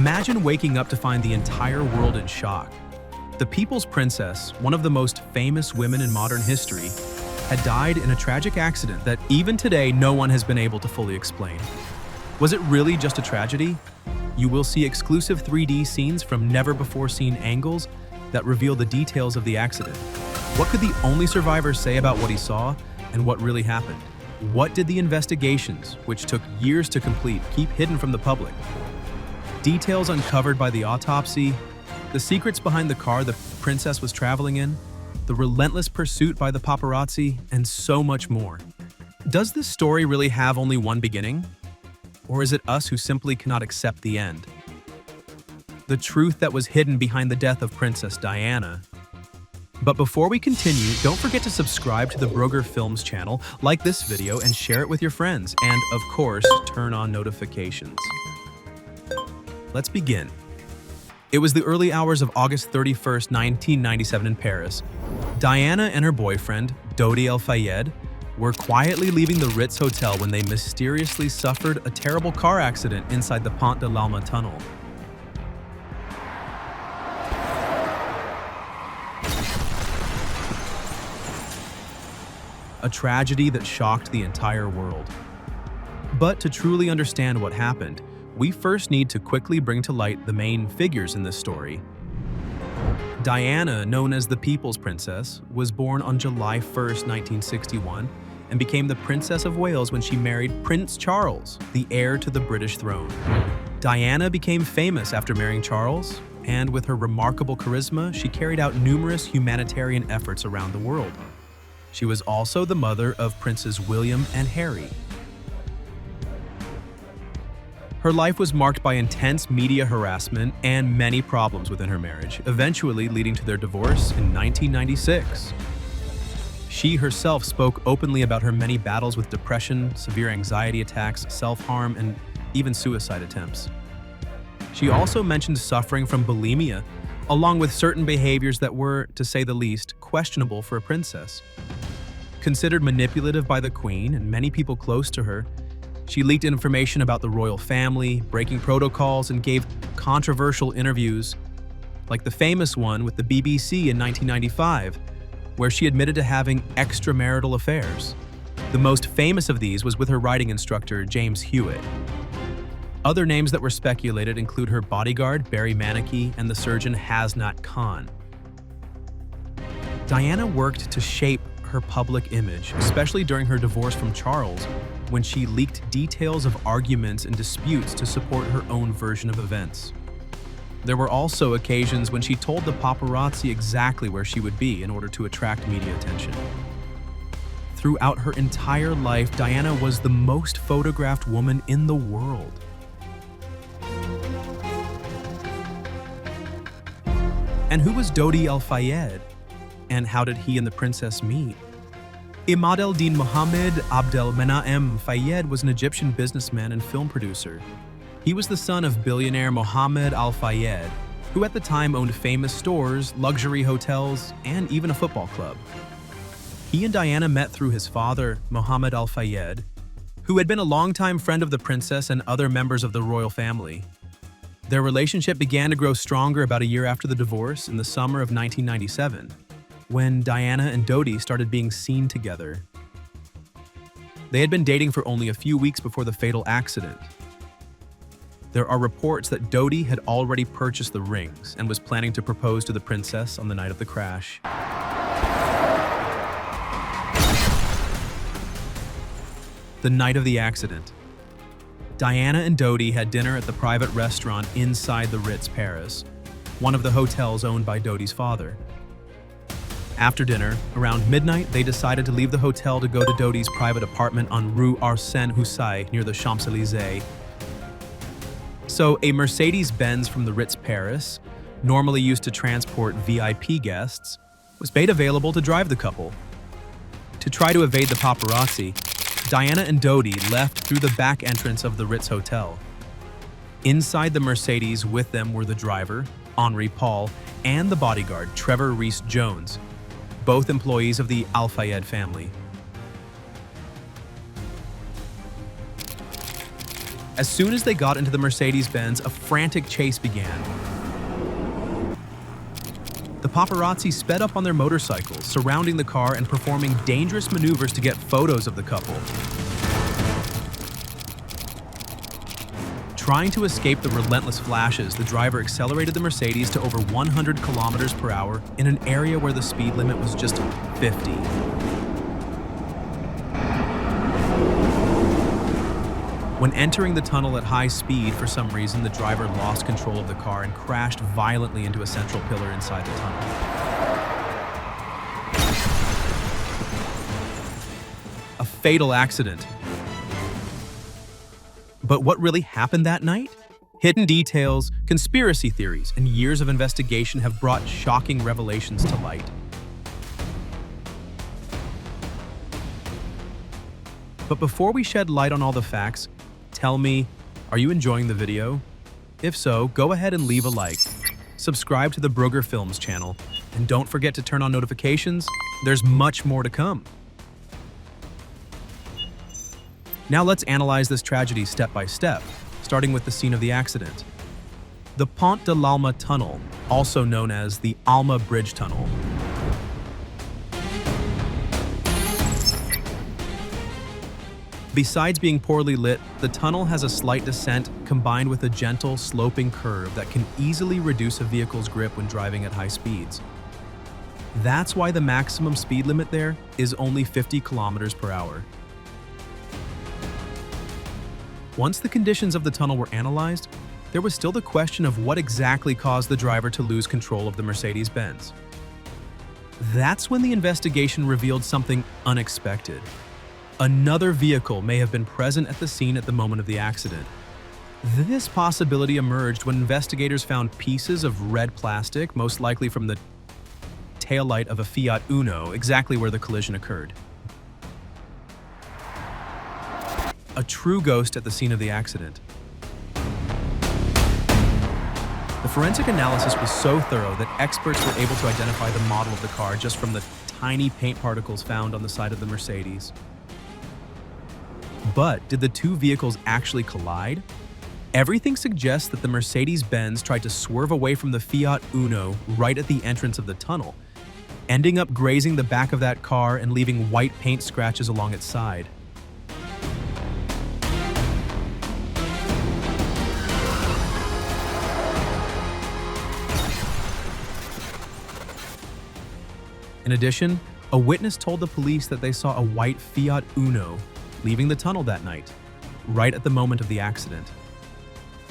Imagine waking up to find the entire world in shock. The People's Princess, one of the most famous women in modern history, had died in a tragic accident that even today no one has been able to fully explain. Was it really just a tragedy? You will see exclusive 3D scenes from never-before-seen angles that reveal the details of the accident. What could the only survivor say about what he saw and what really happened? What did the investigations, which took years to complete, keep hidden from the public? Details uncovered by the autopsy, the secrets behind the car the princess was traveling in, the relentless pursuit by the paparazzi, and so much more. Does this story really have only one beginning? Or is it us who simply cannot accept the end? The truth that was hidden behind the death of Princess Diana. But before we continue, don't forget to subscribe to the Broger Films channel, like this video, and share it with your friends, and of course, turn on notifications. Let's begin. It was the early hours of August 31st, 1997 in Paris. Diana and her boyfriend, Dodi El-Fayed, were quietly leaving the Ritz Hotel when they mysteriously suffered a terrible car accident inside the Pont de l'Alma tunnel. A tragedy that shocked the entire world. But to truly understand what happened, we first need to quickly bring to light the main figures in this story. Diana, known as the People's Princess, was born on July 1st, 1961, and became the Princess of Wales when she married Prince Charles, the heir to the British throne. Diana became famous after marrying Charles, and with her remarkable charisma, she carried out numerous humanitarian efforts around the world. She was also the mother of Princes William and Harry. Her life was marked by intense media harassment and many problems within her marriage, eventually leading to their divorce in 1996. She herself spoke openly about her many battles with depression, severe anxiety attacks, self-harm, and even suicide attempts. She also mentioned suffering from bulimia, along with certain behaviors that were, to say the least, questionable for a princess. Considered manipulative by the Queen and many people close to her, she leaked information about the royal family, breaking protocols, and gave controversial interviews, like the famous one with the BBC in 1995, where she admitted to having extramarital affairs. The most famous of these was with her riding instructor, James Hewitt. Other names that were speculated include her bodyguard, Barry Manicky, and the surgeon Hasnat Khan. Diana worked to shape her public image, especially during her divorce from Charles, when she leaked details of arguments and disputes to support her own version of events. There were also occasions when she told the paparazzi exactly where she would be in order to attract media attention. Throughout her entire life, Diana was the most photographed woman in the world. And who was Dodi El-Fayed? And how did he and the princess meet? Imad el-Din Mohammed Abdelmenaem Fayed was an Egyptian businessman and film producer. He was the son of billionaire Mohammed Al-Fayed, who at the time owned famous stores, luxury hotels, and even a football club. He and Diana met through his father, Mohammed Al-Fayed, who had been a longtime friend of the princess and other members of the royal family. Their relationship began to grow stronger about a year after the divorce in the summer of 1997, when Diana and Dodi started being seen together. They had been dating for only a few weeks before the fatal accident. There are reports that Dodi had already purchased the rings and was planning to propose to the princess on the night of the crash. The night of the accident, Diana and Dodi had dinner at the private restaurant inside the Ritz, Paris, one of the hotels owned by Dodi's father. After dinner, around midnight, they decided to leave the hotel to go to Dodi's private apartment on Rue Arsène Houssaye near the Champs-Élysées. So a Mercedes-Benz from the Ritz Paris, normally used to transport VIP guests, was made available to drive the couple. To try to evade the paparazzi, Diana and Dodi left through the back entrance of the Ritz Hotel. Inside the Mercedes with them were the driver, Henri Paul, and the bodyguard, Trevor Rees-Jones, both employees of the Al-Fayed family. As soon as they got into the Mercedes-Benz, a frantic chase began. The paparazzi sped up on their motorcycles, surrounding the car and performing dangerous maneuvers to get photos of the couple. Trying to escape the relentless flashes, the driver accelerated the Mercedes to over 100 kilometers per hour in an area where the speed limit was just 50. When entering the tunnel at high speed, for some reason, the driver lost control of the car and crashed violently into a central pillar inside the tunnel. A fatal accident. But what really happened that night? Hidden details, conspiracy theories, and years of investigation have brought shocking revelations to light. But before we shed light on all the facts, tell me, are you enjoying the video? If so, go ahead and leave a like. Subscribe to the Brugger Films channel, and don't forget to turn on notifications. There's much more to come. Now let's analyze this tragedy step by step, starting with the scene of the accident. The Pont de l'Alma Tunnel, also known as the Alma Bridge Tunnel. Besides being poorly lit, the tunnel has a slight descent combined with a gentle, sloping curve that can easily reduce a vehicle's grip when driving at high speeds. That's why the maximum speed limit there is only 50 kilometers per hour. Once the conditions of the tunnel were analyzed, there was still the question of what exactly caused the driver to lose control of the Mercedes-Benz. That's when the investigation revealed something unexpected. Another vehicle may have been present at the scene at the moment of the accident. This possibility emerged when investigators found pieces of red plastic, most likely from the taillight of a Fiat Uno, exactly where the collision occurred. A true ghost at the scene of the accident. The forensic analysis was so thorough that experts were able to identify the model of the car just from the tiny paint particles found on the side of the Mercedes. But did the two vehicles actually collide? Everything suggests that the Mercedes-Benz tried to swerve away from the Fiat Uno right at the entrance of the tunnel, ending up grazing the back of that car and leaving white paint scratches along its side. In addition, a witness told the police that they saw a white Fiat Uno leaving the tunnel that night, right at the moment of the accident.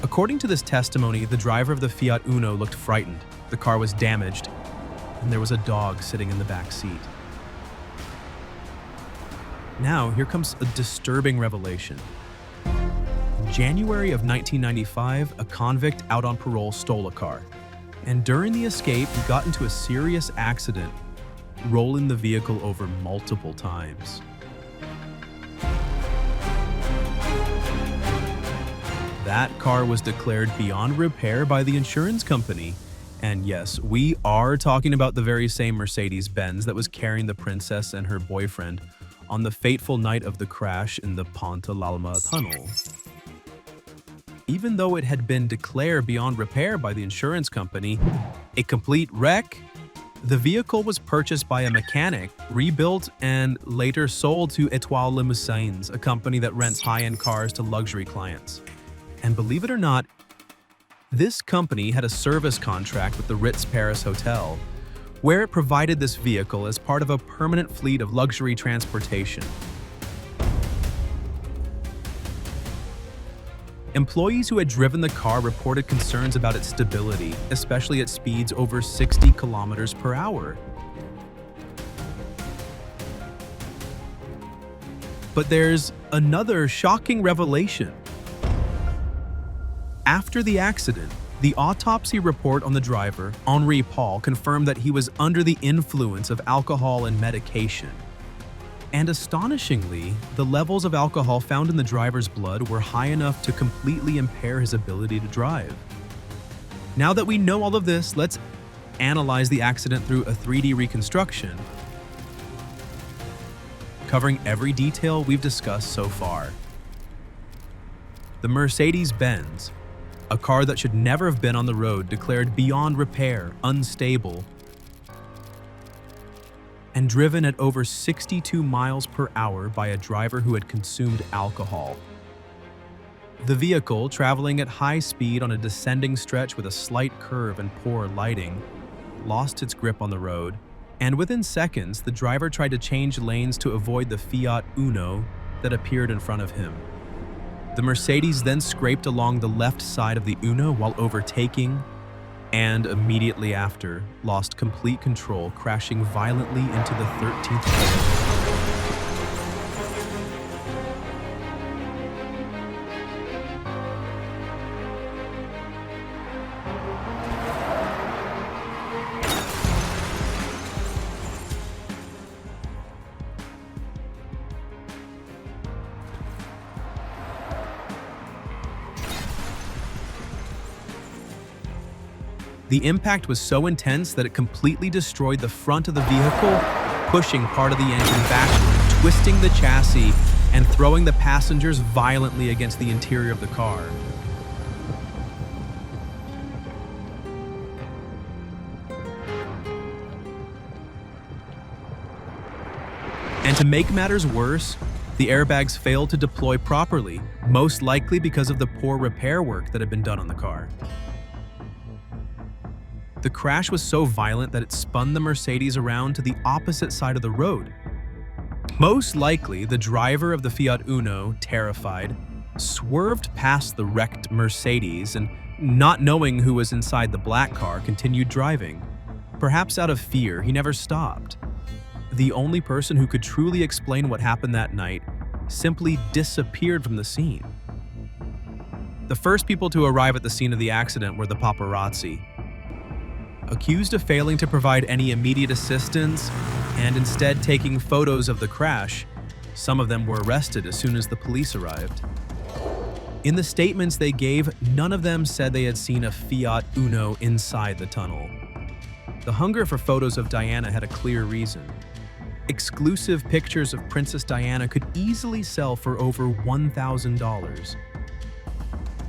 According to this testimony, the driver of the Fiat Uno looked frightened, the car was damaged, and there was a dog sitting in the back seat. Now, here comes a disturbing revelation. In January of 1995, a convict out on parole stole a car, and during the escape, he got into a serious accident, rolling the vehicle over multiple times. That car was declared beyond repair by the insurance company. And yes, we are talking about the very same Mercedes-Benz that was carrying the princess and her boyfriend on the fateful night of the crash in the Pont de l'Alma tunnel. Even though it had been declared beyond repair by the insurance company, a complete wreck, the vehicle was purchased by a mechanic, rebuilt, and later sold to Étoile Limousines, a company that rents high-end cars to luxury clients. And believe it or not, this company had a service contract with the Ritz Paris Hotel, where it provided this vehicle as part of a permanent fleet of luxury transportation. Employees who had driven the car reported concerns about its stability, especially at speeds over 60 kilometers per hour. But there's another shocking revelation. After the accident, the autopsy report on the driver, Henri Paul, confirmed that he was under the influence of alcohol and medication. And astonishingly, the levels of alcohol found in the driver's blood were high enough to completely impair his ability to drive. Now that we know all of this, let's analyze the accident through a 3D reconstruction, covering every detail we've discussed so far. The Mercedes-Benz, a car that should never have been on the road, declared beyond repair, unstable, and driven at over 62 miles per hour by a driver who had consumed alcohol. The vehicle, traveling at high speed on a descending stretch with a slight curve and poor lighting, lost its grip on the road, and within seconds, the driver tried to change lanes to avoid the Fiat Uno that appeared in front of him. The Mercedes then scraped along the left side of the Uno while overtaking, and immediately after, lost complete control, crashing violently into the 13th floor. The impact was so intense that it completely destroyed the front of the vehicle, pushing part of the engine backward, twisting the chassis, and throwing the passengers violently against the interior of the car. And to make matters worse, the airbags failed to deploy properly, most likely because of the poor repair work that had been done on the car. The crash was so violent that it spun the Mercedes around to the opposite side of the road. Most likely, the driver of the Fiat Uno, terrified, swerved past the wrecked Mercedes and, not knowing who was inside the black car, continued driving. Perhaps out of fear, he never stopped. The only person who could truly explain what happened that night simply disappeared from the scene. The first people to arrive at the scene of the accident were the paparazzi. Accused of failing to provide any immediate assistance and instead taking photos of the crash, some of them were arrested as soon as the police arrived. In the statements they gave, none of them said they had seen a Fiat Uno inside the tunnel. The hunger for photos of Diana had a clear reason. Exclusive pictures of Princess Diana could easily sell for over $1,000.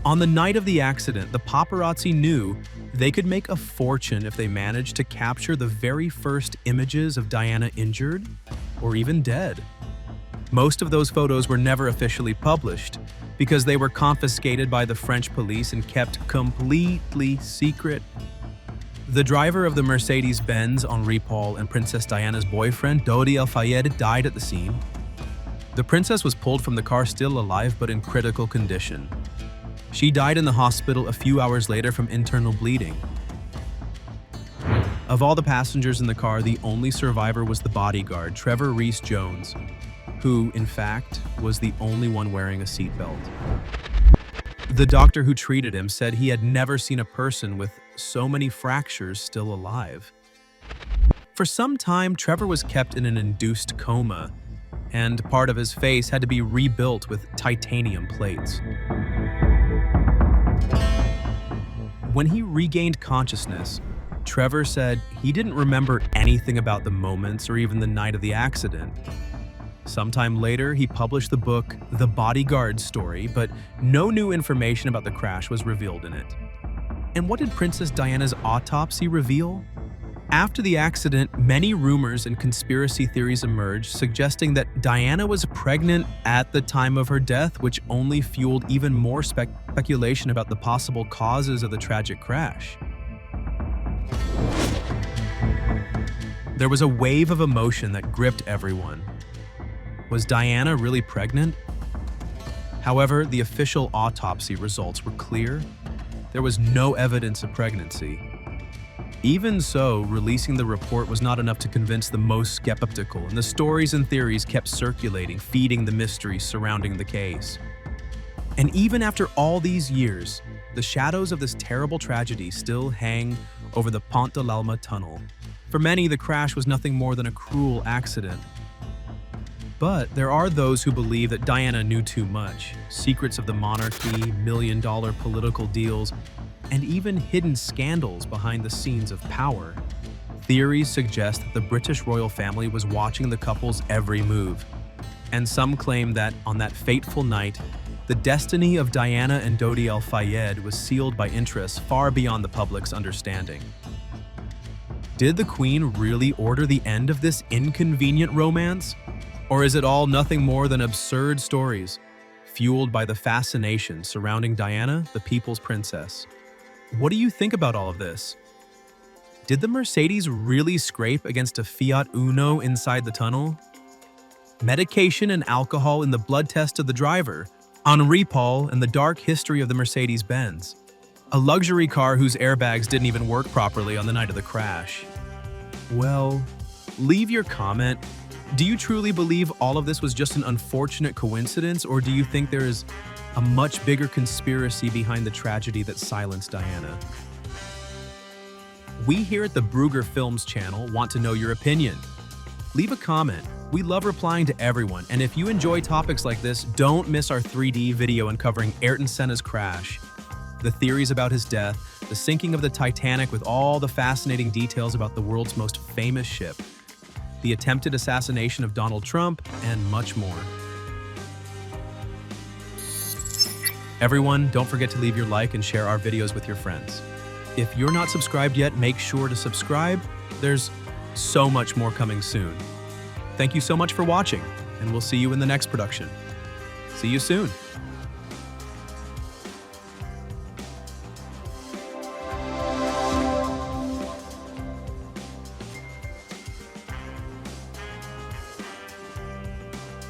On the night of the accident, the paparazzi knew they could make a fortune if they managed to capture the very first images of Diana injured or even dead. Most of those photos were never officially published because they were confiscated by the French police and kept completely secret. The driver of the Mercedes-Benz, Henri Paul, and Princess Diana's boyfriend, Dodi died at the scene. The princess was pulled from the car still alive but in critical condition. She died in the hospital a few hours later from internal bleeding. Of all the passengers in the car, the only survivor was the bodyguard, Trevor Rees-Jones, who, in fact, was the only one wearing a seatbelt. The doctor who treated him said he had never seen a person with so many fractures still alive. For some time, Trevor was kept in an induced coma, and part of his face had to be rebuilt with titanium plates. When he regained consciousness, Trevor said he didn't remember anything about the moments or even the night of the accident. Sometime later, he published the book The Bodyguard's Story, but no new information about the crash was revealed in it. And what did Princess Diana's autopsy reveal? After the accident, many rumors and conspiracy theories emerged suggesting that Diana was pregnant at the time of her death, which only fueled even more speculation about the possible causes of the tragic crash. There was a wave of emotion that gripped everyone. Was Diana really pregnant? However, the official autopsy results were clear. There was no evidence of pregnancy. Even so, releasing the report was not enough to convince the most skeptical, and the stories and theories kept circulating, feeding the mystery surrounding the case. And even after all these years, the shadows of this terrible tragedy still hang over the Pont de l'Alma tunnel. For many, the crash was nothing more than a cruel accident. But there are those who believe that Diana knew too much. Secrets of the monarchy, million-dollar political deals, and even hidden scandals behind the scenes of power. Theories suggest that the British royal family was watching the couple's every move. And some claim that on that fateful night, The destiny of Diana and Dodi al-Fayed was sealed by interests far beyond the public's understanding. Did the Queen really order the end of this inconvenient romance? Or is it all nothing more than absurd stories, fueled by the fascination surrounding Diana, the people's princess? What do you think about all of this? Did the Mercedes really scrape against a Fiat Uno inside the tunnel? Medication and alcohol in the blood test of the driver, Henri Paul and the dark history of the Mercedes-Benz, a luxury car whose airbags didn't even work properly on the night of the crash. Well, leave your comment. Do you truly believe all of this was just an unfortunate coincidence, or do you think there is a much bigger conspiracy behind the tragedy that silenced Diana? We here at the Brugger Films channel want to know your opinion. Leave a comment. We love replying to everyone, and if you enjoy topics like this, don't miss our 3D video uncovering Ayrton Senna's crash, the theories about his death, the sinking of the Titanic with all the fascinating details about the world's most famous ship, the attempted assassination of Donald Trump, and much more. Everyone, don't forget to leave your like and share our videos with your friends. If you're not subscribed yet, make sure to subscribe. There's so much more coming soon. Thank you so much for watching, and we'll see you in the next production. See you soon.